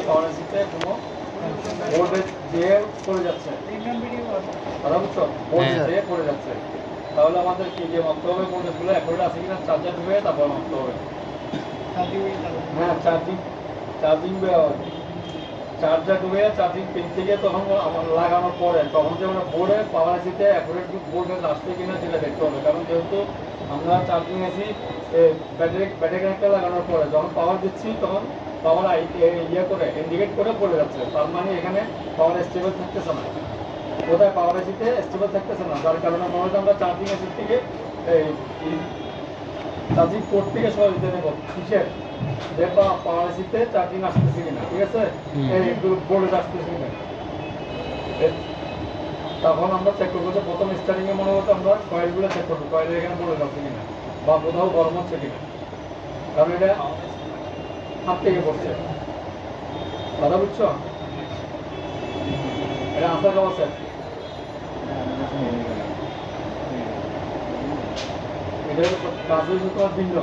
পাওয়ার এসিতে কোনো ভোল্টেজ দিয়ে পড়ে যাচ্ছে, কথা বুঝছো? ভোল্টেজ দিয়ে পড়ে যাচ্ছে, তাহলে আমাদের কি যে মাপতে হবে ভোল্টেজগুলো অ্যাকুরেট আছে কিনা, চার্জার ঢুকে তারপর মাপতে হবে। হ্যাঁ, চার্জার ঢুকে চার্জিং পিন থেকে তখন আমার লাগানোর পরে তখন যে আমরা বোর্ডে পাওয়ার এসিতে অ্যাকুরেট ভোল্টেজ আসছে কিনা সেটা দেখতে হবে। কারণ যেহেতু আমরা চার্জিং এসি ব্যাটারি কানেক্টর লাগানোর পরে যখন পাওয়ার দিচ্ছি তখন পাওয়ার ইয়ে করে ইন্ডিকেট করে পড়ে যাচ্ছে, তার মানে এখানে পাওয়ার স্টেবল থাকতেছে না। কোথায় পাওয়ার এসিতে স্টেবল থাকতেছে না, যার কারণে মনে হয় আমরা চার্জিং এসি থেকে চার্জিং পোর্ট থেকে সবাই দিতে নেব কিসের যে পাওয়ার এসিতে চার্জিং আসতেছে কিনা, ঠিক আছে, একটু ভোল্টেজ আসতেছে কিনা। তখন আমরা চেক করবো যে প্রথম স্টার্টিং এ মনে হতো আমরা কয়েলগুলো চেক করবো, কয়েলের এখানে ভোল্টেজ আছে কিনা বা কোথাও গরম হচ্ছে কিনা, কারণ এটা হাত থেকে পড়ছে, কথা বুঝছো? এটা আনসার দেওয়া আছে, এটা কাজ হয়েছে তোমার ভিন্ন।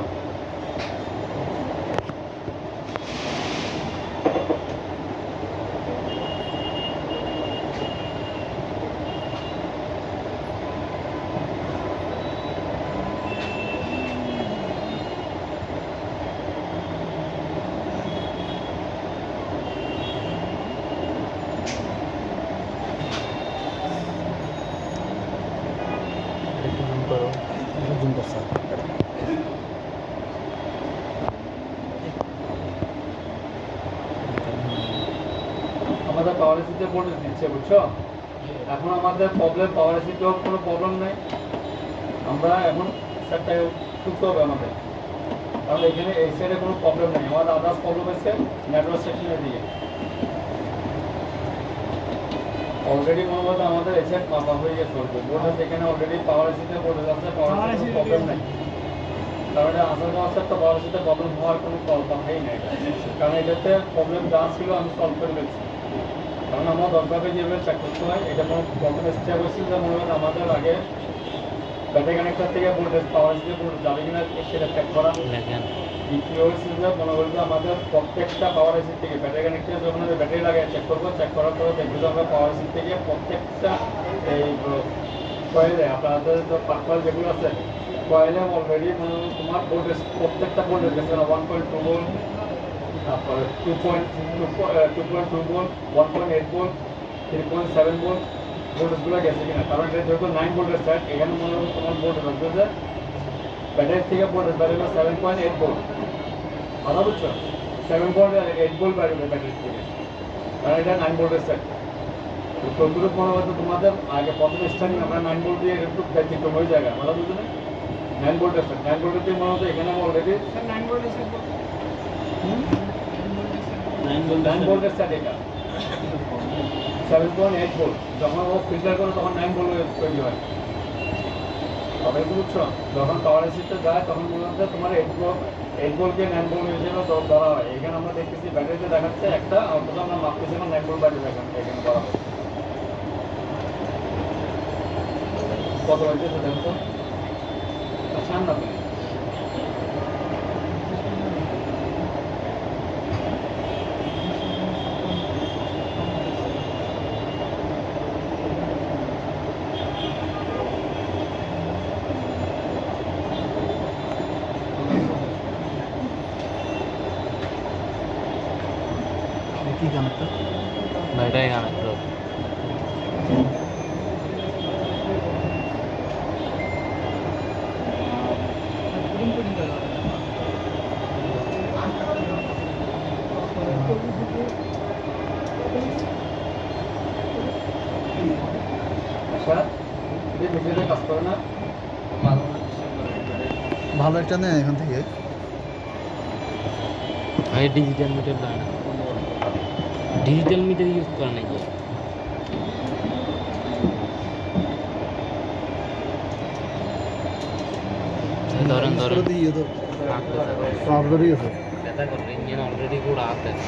আমাদের পাওয়ার এসিতে ভোল্টেজ দিচ্ছে, বুঝছো? এখন আমাদের প্রবলেম পাওয়ার এসিতেও কোনো প্রবলেম নেই, আমরা এখন সেটটা টুকতে হবে আমাদের, কারণ এখানে এই সাইডে কোনো প্রবলেম নেই। আমাদের আদার্স প্রবলেম হচ্ছে নেটওয়ার্ক সেকশনের দিকে। অলরেডি মনে হয় আমাদের এই সাইড মাপা হয়ে গেছে, ভোল্টেজ এখানে অলরেডি পাওয়ার এসিতে ভোল্টেজ আছে, পাওয়ার এসিতে প্রবলেম নেই। কারণ এটা আসার মাসের তো পাওয়ার এসিতে প্রবলেম হওয়ার কোনো কথাই নেই, কারণ এটাতে প্রবলেম যা ছিল আমি সলভ করে ফেলছি। কারণ আমরা দরকারে যেভাবে চেক করতে হয়, এটা কোনো প্রবলেম স্টেপ হয়েছিল যে মনে হয় আমাদের আগে ব্যাটারি কানেক্টর থেকে ভোল্টেজ পাওয়ার এসিতে ভোল্টেজ যাবে কিনা সেটা চেক করা। দ্বিতীয় হচ্ছে যে মনে করি যে আমাদের প্রত্যেকটা পাওয়ার এসি থেকে ব্যাটারি কানেক্টর যখন ব্যাটারি লাগিয়ে চেক করবো, চেক করার পরে দেখবো যে আমরা পাওয়ার এসি থেকে প্রত্যেকটা এই কয়েলে আপনাদের পার্কওয়াল যেগুলো আছে কয়েলে অলরেডি তোমার ভোল্টেজ প্রত্যেকটা ভোল্টেজ গেছে 1.2 ভোল্ট, তারপরে 2.2 ভোল্ট, 1.8 ভোল্ট, 3.7 ভোল্ট ভোল্টেজগুলো গেছে কিনা। কারণ এটা যেহেতু 9 ভোল্টের সেট, এখানে মনে হয় তোমার ভোল্টেজ আসবে যে ব্যাটারি থেকে ভোল্টেজ বাড়বে 7.8 ভোল্ট, কথা বুঝছো? 7.8 ভোল্ট বাড়বে ব্যাটারি থেকে, কারণ এটা 9 ভোল্টের সেট। ততটুকু মনে হয়তো তোমাদের আগে প্রথম স্টার্টিং আমরা 9 ভোল্ট দিয়ে একটু ব্যতিক্রম হয়ে যায়, কথা বুঝছো না? 9 ভোল্টের সেট, 9 ভোল্টের দিয়ে মনে হতো এখানে অলরেডি 9 ভোল্টের সেট, এটা 7.8 ভোল্ট। যখন ও ফিল্টার করে তখন 9 ভোল্ট তৈরি হয়, তবে বুঝছো? যখন পাওয়ার এসিতে যায় তখন মনে হচ্ছে তোমার 8 ভোল্টকে 9 ভোল্ট হিসেবে ধরা হয়। এখানে আমরা দেখতেছি ব্যাটারিতে দেখাচ্ছে একটা, অথচ আমরা মাপতেছি 9 ভোল্ট ব্যাটারি এখানে ধরা হয়। কত হয়েছে দেখো তো, সামনে কি কানেক্টর? Battery connector. কাজ করে না, ভালো একটা নেই এখান থেকে। ডিজিটাল মিটার না, ডিজিটাল মিটার ইউজ করে নাকি? ধরেন ধরেন ইঞ্জিন অলরেডি ಕೂಡ ಆಗ್ತದೆ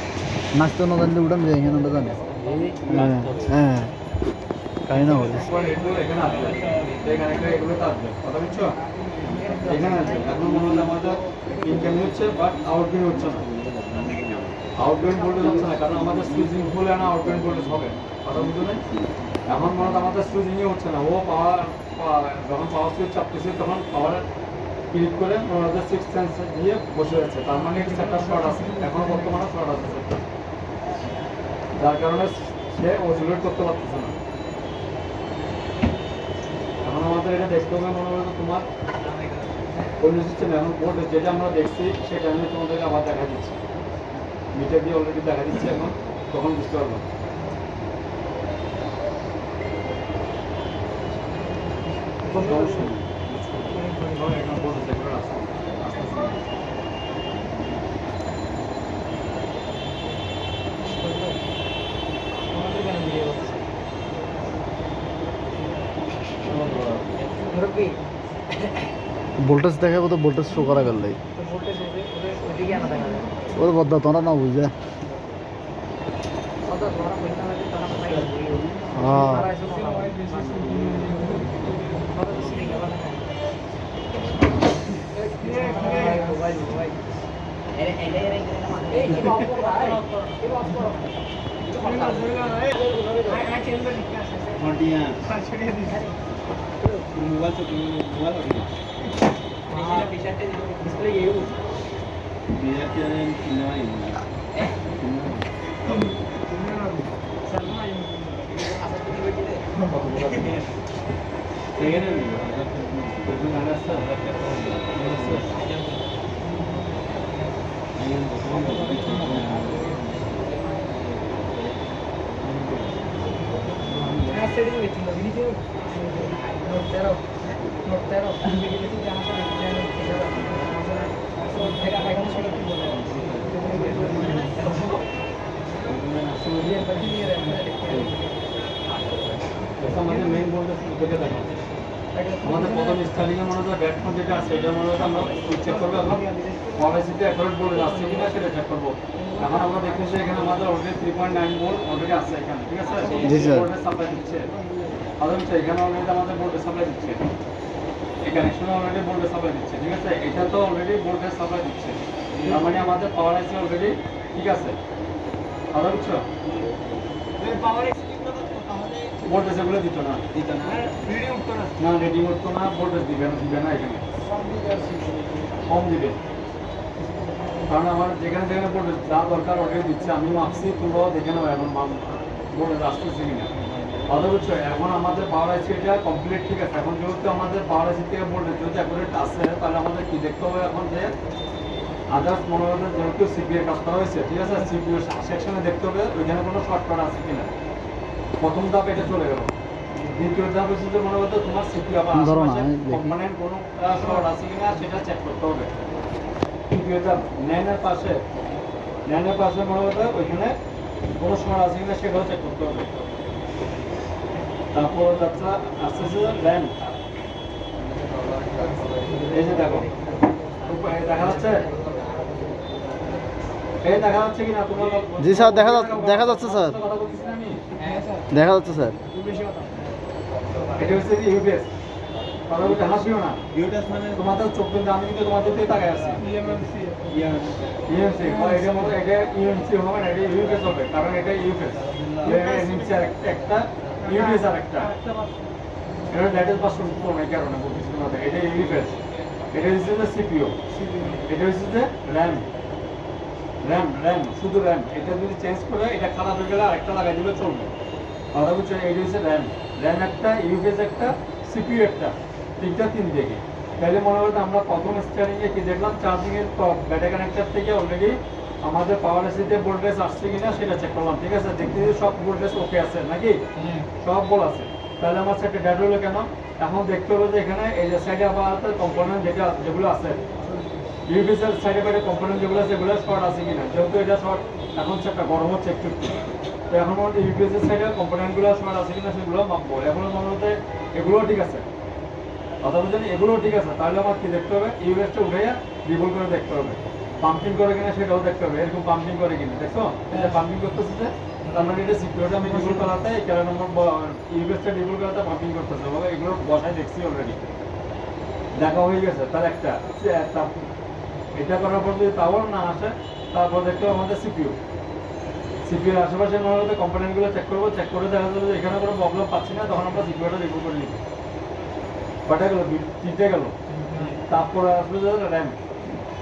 নাচতে না জানলে উঠান যায় এখানে জানে। হ্যাঁ তাই না বলে এখানে আসবে, এখানে এগুলো তো আসবে, কথা বুঝছো? এখানে আসবে। এখন মনে হচ্ছে আমাদের ইনকামিং হচ্ছে বাট আউটগোয়িং হচ্ছে না, আউটগোয়িং ভোল্টেজ হচ্ছে না, কারণ আমাদের সুইচিং হলে না আউটগোয়িং ভোল্টেজ হবে, কথা বুঝো না? এখন মনে হয় আমাদের সুইচিংই হচ্ছে না, ও পাওয়ার যখন পাওয়ার সুইচ চাপতেছে তখন পাওয়ার ক্লিক করে মনে হয় সিক্স সেন্স দিয়ে বসে যাচ্ছে, তার মানে এটা একটা শর্ট আছে, এখন বর্তমানে শর্ট আছে সেটটা। যার কারণে সে অসিলেট করতে পারতেছে না। এখন আমাদের এটা দেখতে হবে মনে হয় তোমার অন্য সিস্টেম, এখন বোর্ড যেটা আমরা দেখছি সেটা আমি তোমাদেরকে আবার দেখা দিচ্ছি, মিটার দিয়ে অলরেডি দেখা দিচ্ছি, এখন তখন বুঝতে পারবো। সমস্যা নেই। এখন বোর্ড সেগুলো আছে আস্তে আস্তে। ভোল্টেজ দেখাবো তো ভোল্টেজ শো করা গেল ওর বদ্দা তোরা না বুঝে হ্যাঁ আমাদের মেইন ভোল্টেজ দেখে দেখো, আমাদের প্রথম স্টার্টিংয়ে মনে হয় ব্যাটফোন যেটা আছে এটা মনে হয় আমরা চেক করবো, এখন পলিসিতে অ্যাকুরেট ভোল্টেজ আসছে কিনা সেটা চেক করবো। এখন আমরা দেখতেছি এখানে আমাদের অলরেডি 3.9 ভোল্ট অলরেডি আছে এখানে, ঠিক আছে? জি স্যার। ভোল্টেজ সাপ্লাই দিচ্ছে, আচ্ছা এখানে অলরেডি আমাদের ভোল্টেজ সাপ্লাই দিচ্ছে, এই কানেকশনে অলরেডি ভোল্টেজ সাপ্লাই দিচ্ছে, ঠিক আছে? এটা তো অলরেডি ভোল্টেজ সাপ্লাই দিচ্ছে, তার মানে আমাদের পাওয়ার আইসি অলরেডি ঠিক আছে, কথা বুঝছো? ভোল্টেজ এগুলো দিত না, না রেডিং উঠতো না, ভোল্টেজ দিবে না এখানে, কম দিবে, কারণ আমার যেখানে যেখানে ভোল্টেজ যা দরকার ওটাই দিচ্ছে, আমি মাপছি তোমরাও দেখে নেবো এখন ভোল্টেজ আসতেছে কিনা, কথা বুঝছো? এখন আমাদের পাওয়ার আইসি এটা কমপ্লিট ঠিক আছে, এখন যেহেতু আমাদের পাওয়ার আইসি থেকে ভোল্টেজ যদি অ্যাকুরেট আসে তাহলে আমাদের কি দেখতে হবে এখন যে আদার্স মনে হবে যেহেতু সিপিএর কাজ করা হয়েছে, ঠিক আছে? সিপিউ সেকশনে দেখতে হবে ওইখানে কোনো শর্টকাট আছে কিনা, প্রথম ধাপ এটা চলে গেল। দ্বিতীয় ধাপ হচ্ছে যে মনে হতো তোমার সিপিউ আবার ধরো না, আশেপাশে আমি দেখি। কম্পোনেন্ট কোনো শর্ট আছে কিনা সেটা চেক করতে হবে। তৃতীয় ধাপ ন্যানের পাশে মনে হতো ওইখানে কোনো শর্ট আছে কিনা সেটাও চেক করতে হবে। তারপর যাচ্ছে আস্তে আস্তে ল্যাম্প, এই যে দেখো দেখা যাচ্ছে, এই দেখা যাচ্ছে কিনা তোমার? জি স্যার, দেখা যাচ্ছে স্যার, কথা বলতেছি না আমি? দেখা যাচ্ছে স্যার। এটা হচ্ছে কি ইউপিএস, কথা বলতে হাসিও না, ইউপিএস মানে তোমাদের চোখ কিন্তু আমি কিন্তু তোমাদের দিকে তাকাই আছি। ইউএমসি এটার মধ্যে এটা ইউএমসি হবে না, এটা ইউপিএস হবে, কারণ এটা ইউপিএস, ইউএমসি একটা ইউপিএস আর একটা, এটা লেটেস্ট ভার্সন কোন এই কারণে বলতেছি তোমাদের, এটা ইউপিএস, এটা হচ্ছে যে সিপিইউ, এটা হচ্ছে যে র্যাম, শুধু র্যাম, এটা যদি চেঞ্জ করে এটা খারাপ হয়ে গেলে আরেকটা লাগাই দিলে চলবে, কথা বুঝছো? এটা হচ্ছে র্যাম একটা, ইউপিএস একটা, সিপিইউ একটা, তিনটা তিন দিকে। তাহলে মনে করতে আমরা প্রথম স্টার্টিংয়ে কি দেখলাম, চার্জিংয়ের ব্যাটারি কানেক্টর থেকে অলরেডি আমাদের পাওয়ার এসিতে ভোল্টেজ আসছে কিনা সেটা চেক করলাম, ঠিক আছে? দেখতে সব ভোল্টেজ ওকে আছে নাকি, সব বল আছে, তাহলে আমার সেটা ড্যাড হলো কেন? এখন দেখতে হবে যে এখানে এই যে সাইডে আবার কম্পোনেন্ট যেগুলো আছে, ইউপিএসের সাইডে বাইরে কম্পোনেন্ট যেগুলো আছে সেগুলো শর্ট আছে কিনা, যেহেতু এটা শর্ট এখন সেটা গরম হচ্ছে একটু, তো এখন মনে হচ্ছে ইউপিএসের সাইডে কম্পোনেন্টগুলো শর্ট আছে কিনা সেগুলো মাপবো। এখন মনে হচ্ছে এগুলোও ঠিক আছে, কথা বুঝলেন? এগুলোও ঠিক আছে, তাহলে আমার কি দেখতে হবে? ইউএসটা উঠে রিভোল করে দেখতে হবে, পাম্পিং করে কিনা সেটাও দেখতে হবে, এরকম পাম্পিং করে কিনা, দেখছো এটা পাম্পিং করতেছে যে, তার মানে এটা সিকিউরিটি আমি রিভোল করাতে কেন নম্বর ইউএসটা রিভোল করাতে পাম্পিং করতেছে, এগুলো বসায় দেখছি অলরেডি, দেখা হয়ে গেছে। তার একটা এটা করার পর যদি তাও না আসে তারপর দেখতে হবে আমাদের সিপিইউ, সিপিইউর আশেপাশে মনে কম্পোনেন্টগুলো চেক করবো, চেক করে দেখা যাবে যে এখানে কোনো প্রবলেম পাচ্ছি না, তখন আমরা সিপিইউটা রিমুভ করে নিব। কটা গেল? তিনটে গেল। তারপরে আসবে যে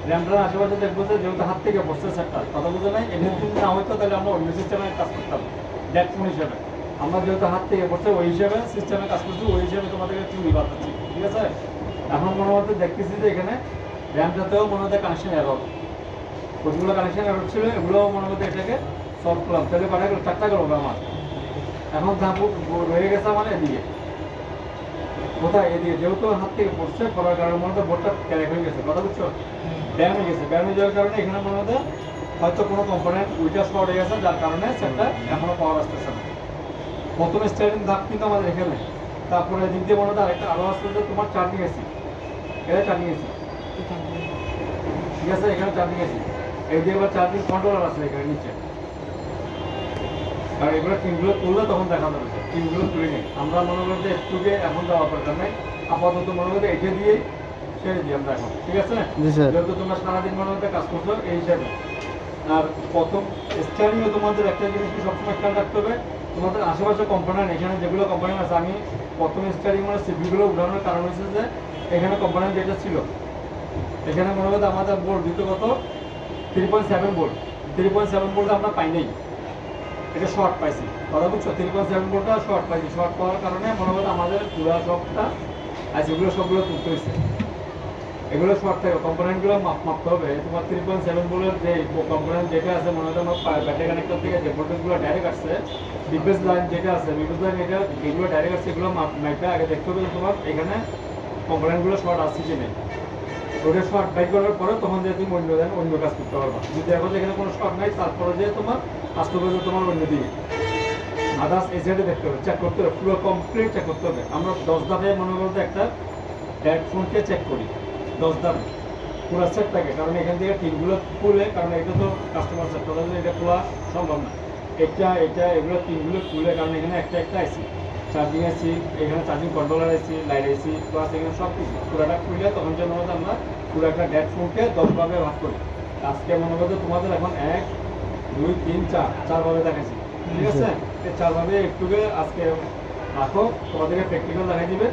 র্যামটার আশেপাশে দেখবো যে যেহেতু হাত থেকে পড়ছে সেটটা, কথা বুঝে নাই, এদের যদি না হইতো তাহলে আমরা অন্য সিস্টেমে কাজ করতাম ডেট ফোন হিসেবে। আমরা যেহেতু হাত থেকে পড়ছে ওই হিসেবে সিস্টেমে কাজ করছি, ওই হিসেবে তোমাদেরকে চুরি বাতাচ্ছি, ঠিক আছে? এখন মনে হতে দেখতেছি যে এখানে র্যামটাতেও মনে হতে কানেকশন এরর, ওইগুলো কানেকশন এরর ছিল, এগুলোও মনে হতে এটাকে সলভ করলাম। তাহলে কটা গেল? 4টা গেল আমার। এখন ধাপ রয়ে গেছে মানে এদিকে, কোথায়? এদিকে যেহেতু হাত থেকে পড়ছে, পড়ার কারণে মনে হতো বোর্ডটা ক্যারেক হয়ে গেছে, কথা বুঝছো? ড্যামেজ গেছে, ড্যামেজ হওয়ার কারণে এখানে মনে হতো হয়তো কোনো কম্পোনেন্ট উইটা শর্ট হয়ে গেছে, যার কারণে সেটটা এখনো পাওয়ার আসতেছে না। প্রথম স্টার্টিং ধাপ কিন্তু আমাদের এখানে, তারপরে এদিক দিয়ে মনে হতো আরেকটা আরো আসতেছে তোমার চার্জিং এসি, এটা চার্জিং এসি, ঠিক আছে? এখানে চার্জিং এসি, এই দিয়ে এবার চার্জিং কন্ট্রোলার আছে এখানে নিচে। আর এগুলো টিমগুলো তুললে তখন দেখা যাবে, টিমগুলো তুলে নেই। আমরা মনে করি যে একটুকে এখন যাওয়ার দরকার নেই, আপাতত মনে করি এটা দিয়েই ছেড়ে দিই আমরা এখন, ঠিক আছে? জি স্যার। যেহেতু তোমরা সারাদিন মনে হতে কাজ করছো এই হিসাবে। আর প্রথম স্টার্টিংয়ে তোমাদের একটা জিনিস কি সবসময় খেয়াল রাখতে হবে, তোমাদের আশেপাশে কম্পোনেন্ট, এখানে যেগুলো কম্পোনেন্ট আছে, আমি প্রথম স্টার্টিং মানে সিপিগুলো উঠানোর কারণ হচ্ছে যে এখানে কম্পোনেন্ট যেটা ছিল, এখানে মনে করতে আমাদের বোর্ড দিতে কত 3.7 ভোল্ট, 3.7 ভোল্ট আমরা পাই নাই, এটা শর্ট পাইছি, কথা বুঝছো? 3.7 ভোল্টটা শর্ট পাইছি, শর্ট পাওয়ার কারণে মনে করতে আমাদের পুরো সবটা আছে, এগুলো সবগুলো তুলতে হয়েছে। এগুলো শর্ট থাকে, কম্পোনেন্টগুলো মাপতে হবে। তোমার 3.7 ভোল্টের যে কম্পোনেন্ট যেটা আছে মনে হয় আমার ব্যাটারি কানেক্টর থেকে যে ভোল্টেজগুলো ডাইরেক্ট আসছে, বিবেস লাইন যেটা আছে, বিবেস লাইন এটা যেগুলো ডাইরেক্ট আসছে এগুলো মাপটা আগে দেখতে হবে যে তোমার এখানে কম্পোনেন্টগুলো শর্ট আসছে কি নেই। ওটা শর্ট বাই করার পরে তখন যে তুমি অন্য কাজ করতে পারবা। যদি এখন এখানে কোনো শর্ট নাই, তারপরে যে তোমার আসতে হবে যে তোমার অন্য দিকে আদার্স এই সাইডে দেখতে হবে, চেক করতে হবে, পুরো কমপ্লিট চেক করতে হবে। আমরা 10 ধাপে মনে করতে একটা ফোনকে চেক করি, 10 ধাপে পুরো সেটটাকে, কারণ এখান থেকে টিনগুলো খুলে, কারণ এটা তো কাস্টমার সেট, তাদের এটা খোলা সম্ভব না। এটা এগুলো টিনগুলো খুলে, কারণ এখানে একটা আইসি, চার্জিং আইসি, এখানে চার্জিং কন্ট্রোলার আইসি, লাইট আইসি প্লাস এখানে সব কিছু পুরোটা খুলে তখন জন্য আমরা পুরো একটা ডেট ফোনকে 10 ভাগে ভাগ করি। আজকে মনে করতে তোমাদের এখন 1 2 3 4 ভাবে দেখাচ্ছি, ঠিক আছে? এই 4 ভাবে একটুকে আজকে রাখো, তোমাদেরকে প্র্যাকটিক্যাল দেখাই দিবে।